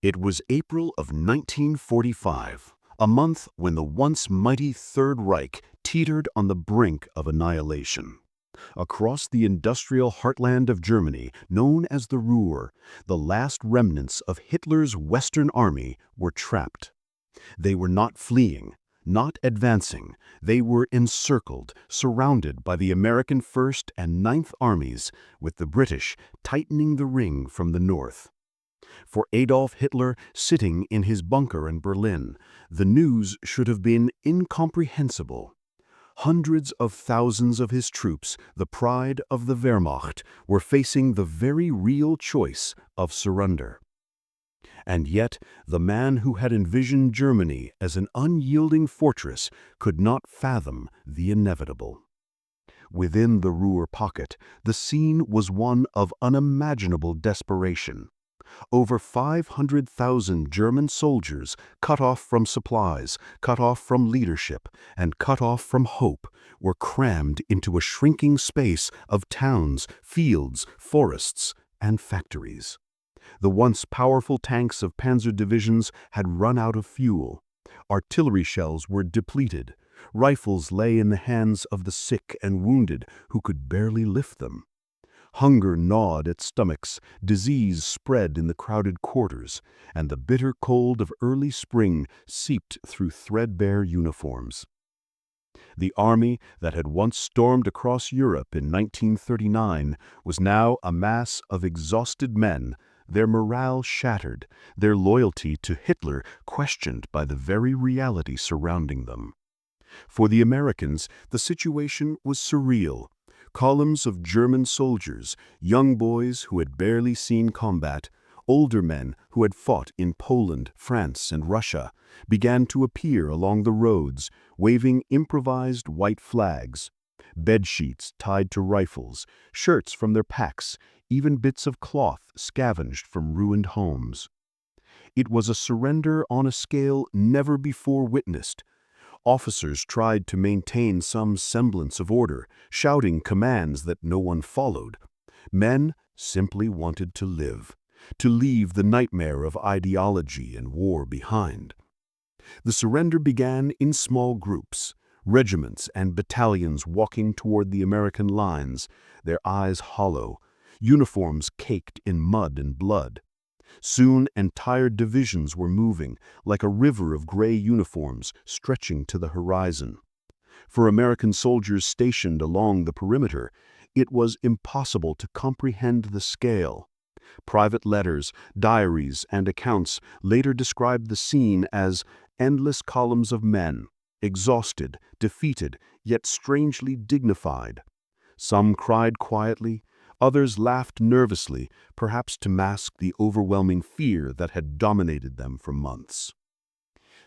It was April of 1945, a month when the once mighty Third Reich teetered on the brink of annihilation. Across the industrial heartland of Germany, known as the Ruhr, the last remnants of Hitler's Western Army were trapped. They were not fleeing, not advancing. They were encircled, surrounded by the American First and Ninth Armies, with the British tightening the ring from the north. For Adolf Hitler, sitting in his bunker in Berlin, the news should have been incomprehensible. Hundreds of thousands of his troops, the pride of the Wehrmacht, were facing the very real choice of surrender. And yet, the man who had envisioned Germany as an unyielding fortress could not fathom the inevitable. Within the Ruhr Pocket, the scene was one of unimaginable desperation. Over 500,000 German soldiers, cut off from supplies, cut off from leadership, and cut off from hope, were crammed into a shrinking space of towns, fields, forests, and factories. The once powerful tanks of panzer divisions had run out of fuel. Artillery shells were depleted. Rifles lay in the hands of the sick and wounded who could barely lift them. Hunger gnawed at stomachs, disease spread in the crowded quarters, and the bitter cold of early spring seeped through threadbare uniforms. The army that had once stormed across Europe in 1939 was now a mass of exhausted men, their morale shattered, their loyalty to Hitler questioned by the very reality surrounding them. For the Americans, the situation was surreal. Columns of German soldiers, young boys who had barely seen combat, older men who had fought in Poland, France, and Russia, began to appear along the roads, waving improvised white flags. Bedsheets tied to rifles, shirts from their packs, even bits of cloth scavenged from ruined homes. It was a surrender on a scale never before witnessed. Officers tried to maintain some semblance of order, shouting commands that no one followed. Men simply wanted to live, to leave the nightmare of ideology and war behind. The surrender began in small groups, regiments and battalions walking toward the American lines, their eyes hollow, uniforms caked in mud and blood. Soon entire divisions were moving, like a river of gray uniforms stretching to the horizon. For American soldiers stationed along the perimeter, it was impossible to comprehend the scale. Private letters, diaries, and accounts later described the scene as endless columns of men, exhausted, defeated, yet strangely dignified. Some cried quietly, others laughed nervously, perhaps to mask the overwhelming fear that had dominated them for months.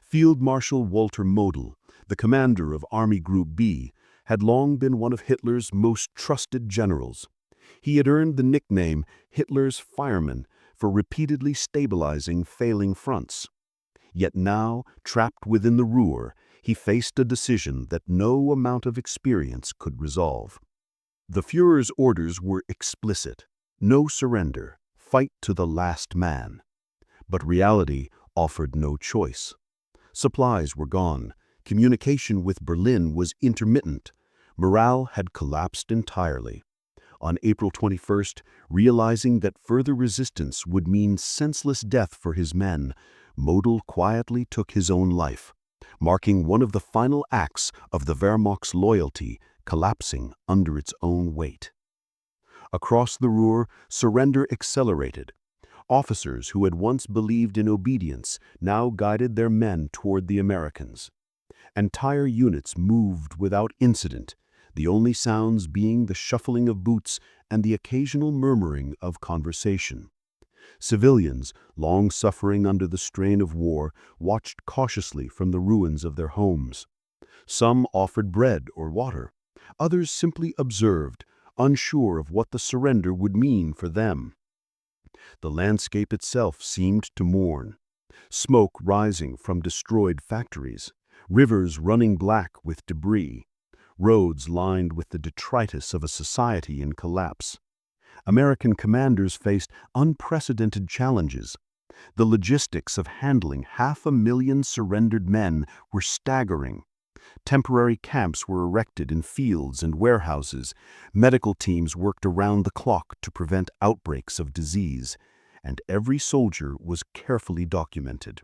Field Marshal Walter Model, the commander of Army Group B, had long been one of Hitler's most trusted generals. He had earned the nickname Hitler's Fireman for repeatedly stabilizing failing fronts. Yet now, trapped within the Ruhr, he faced a decision that no amount of experience could resolve. The Führer's orders were explicit: no surrender, fight to the last man. But reality offered no choice. Supplies were gone, communication with Berlin was intermittent, morale had collapsed entirely. On April 21st, realizing that further resistance would mean senseless death for his men, Model quietly took his own life, marking one of the final acts of the Wehrmacht's loyalty collapsing under its own weight. Across the Ruhr, surrender accelerated. Officers who had once believed in obedience now guided their men toward the Americans. Entire units moved without incident, the only sounds being the shuffling of boots and the occasional murmuring of conversation. Civilians, long suffering under the strain of war, watched cautiously from the ruins of their homes. Some offered bread or water. Others simply observed, unsure of what the surrender would mean for them. The landscape itself seemed to mourn. Smoke rising from destroyed factories, rivers running black with debris, roads lined with the detritus of a society in collapse. American commanders faced unprecedented challenges: The logistics of handling 500,000 surrendered men were staggering. Temporary camps were erected in fields and warehouses. Medical teams worked around the clock to prevent outbreaks of disease, and every soldier was carefully documented.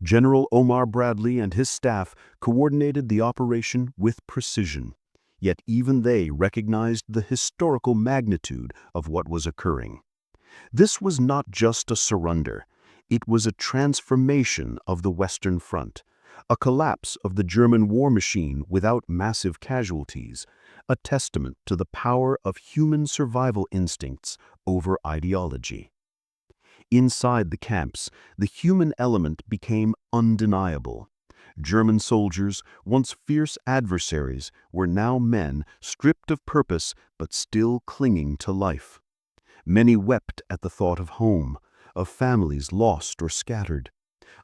General Omar Bradley and his staff coordinated the operation with precision, yet even they recognized the historical magnitude of what was occurring. This was not just a surrender, it was a transformation of the Western Front, a collapse of the German war machine without massive casualties, a testament to the power of human survival instincts over ideology. Inside the camps, the human element became undeniable. German soldiers, once fierce adversaries, were now men stripped of purpose but still clinging to life. Many wept at the thought of home, of families lost or scattered.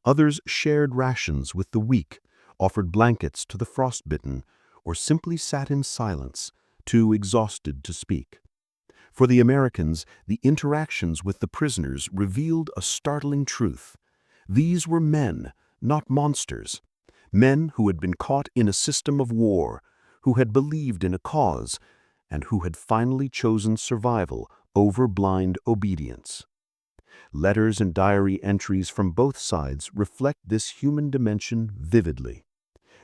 Others shared rations with the weak, offered blankets to the frostbitten, or simply sat in silence, too exhausted to speak. For the Americans, the interactions with the prisoners revealed a startling truth. These were men, not monsters. Men who had been caught in a system of war, who had believed in a cause, and who had finally chosen survival over blind obedience. Letters and diary entries from both sides reflect this human dimension vividly.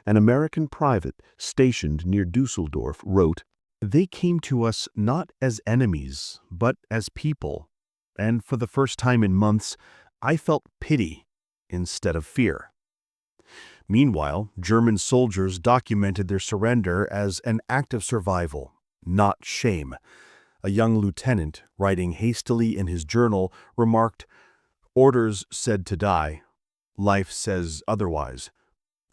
An American private stationed near Dusseldorf wrote, "They came to us not as enemies, but as people, and for the first time in months, I felt pity instead of fear." Meanwhile, German soldiers documented their surrender as an act of survival, not shame. A young lieutenant, writing hastily in his journal, remarked, "Orders said to die. Life says otherwise.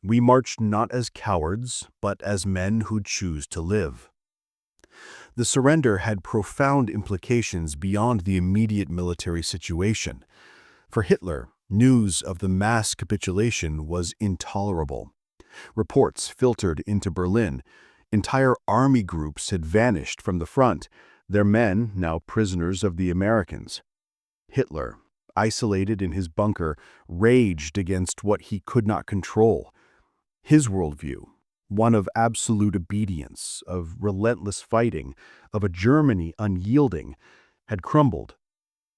We marched not as cowards, but as men who choose to live." The surrender had profound implications beyond the immediate military situation. For Hitler, news of the mass capitulation was intolerable. Reports filtered into Berlin. Entire army groups had vanished from the front, their men now prisoners of the Americans. Hitler, isolated in his bunker, raged against what he could not control. His worldview, one of absolute obedience, of relentless fighting, of a Germany unyielding, had crumbled.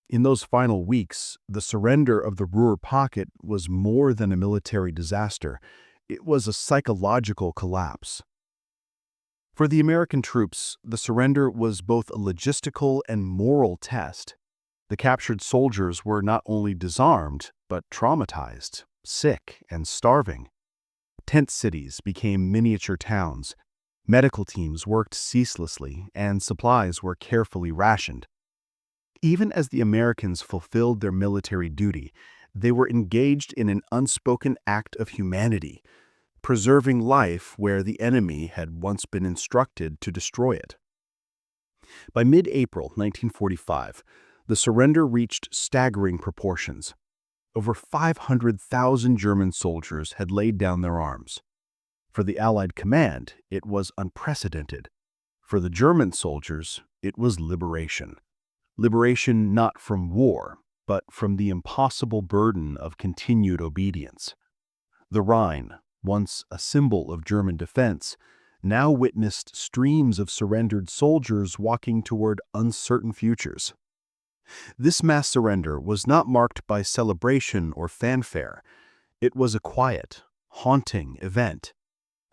In those final weeks, the surrender of the Ruhr Pocket was more than a military disaster. It was a psychological collapse. For the American troops, the surrender was both a logistical and moral test. The captured soldiers were not only disarmed, but traumatized, sick, and starving. Tent cities became miniature towns. Medical teams worked ceaselessly, and supplies were carefully rationed. Even as the Americans fulfilled their military duty, they were engaged in an unspoken act of humanity, preserving life where the enemy had once been instructed to destroy it. By mid-April 1945, the surrender reached staggering proportions. Over 500,000 German soldiers had laid down their arms. For the Allied command, it was unprecedented. For the German soldiers, it was liberation. Liberation not from war, but from the impossible burden of continued obedience. The Rhine, once a symbol of German defense, now witnessed streams of surrendered soldiers walking toward uncertain futures. This mass surrender was not marked by celebration or fanfare. It was a quiet, haunting event.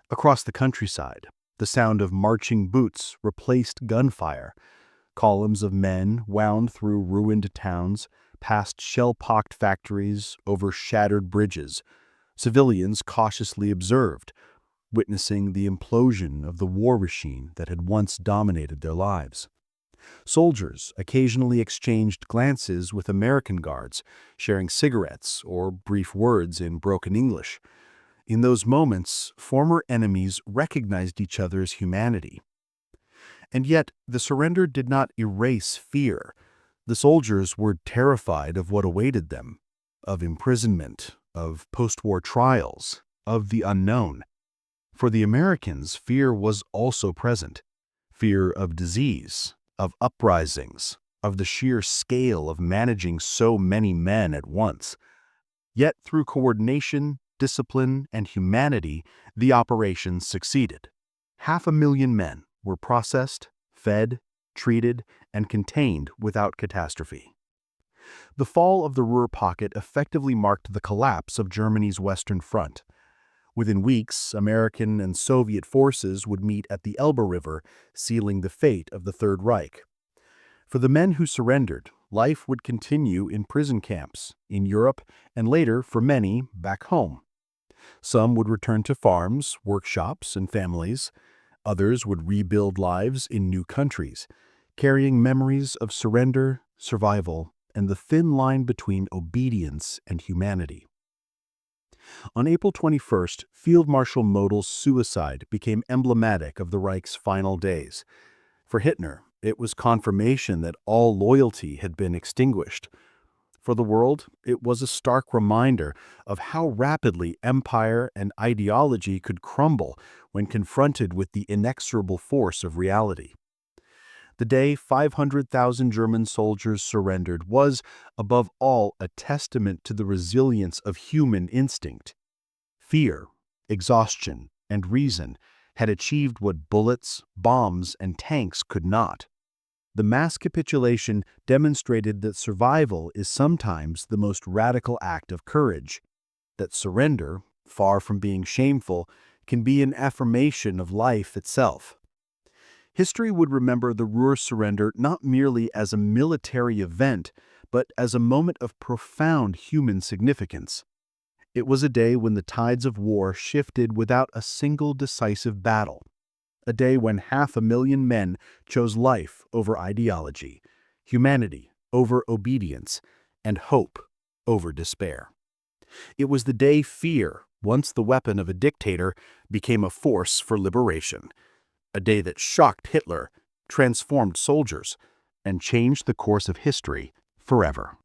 Across the countryside, the sound of marching boots replaced gunfire. Columns of men wound through ruined towns, past shell-pocked factories, over shattered bridges. Civilians cautiously observed, witnessing the implosion of the war machine that had once dominated their lives. Soldiers occasionally exchanged glances with American guards, sharing cigarettes or brief words in broken English. In those moments, former enemies recognized each other's humanity. And yet, the surrender did not erase fear. The soldiers were terrified of what awaited them, of imprisonment, of post-war trials, of the unknown. For the Americans, fear was also present. Fear of disease, of uprisings, of the sheer scale of managing so many men at once. Yet through coordination, discipline, and humanity, the operation succeeded. 500,000 men were processed, fed, treated, and contained without catastrophe. The fall of the Ruhr Pocket effectively marked the collapse of Germany's Western Front. Within weeks, American and Soviet forces would meet at the Elbe River, sealing the fate of the Third Reich. For the men who surrendered, life would continue in prison camps, in Europe, and later, for many, back home. Some would return to farms, workshops, and families. Others would rebuild lives in new countries, carrying memories of surrender, survival, and the thin line between obedience and humanity. On April 21st, Field Marshal Model's suicide became emblematic of the Reich's final days. For Hitler, it was confirmation that all loyalty had been extinguished. For the world, it was a stark reminder of how rapidly empire and ideology could crumble when confronted with the inexorable force of reality. The day 500,000 German soldiers surrendered was, above all, a testament to the resilience of human instinct. Fear, exhaustion, and reason had achieved what bullets, bombs, and tanks could not. The mass capitulation demonstrated that survival is sometimes the most radical act of courage, that surrender, far from being shameful, can be an affirmation of life itself. History would remember the Ruhr surrender not merely as a military event, but as a moment of profound human significance. It was a day when the tides of war shifted without a single decisive battle. A day when 500,000 men chose life over ideology, humanity over obedience, and hope over despair. It was the day fear, once the weapon of a dictator, became a force for liberation. A day that shocked Hitler, transformed soldiers, and changed the course of history forever.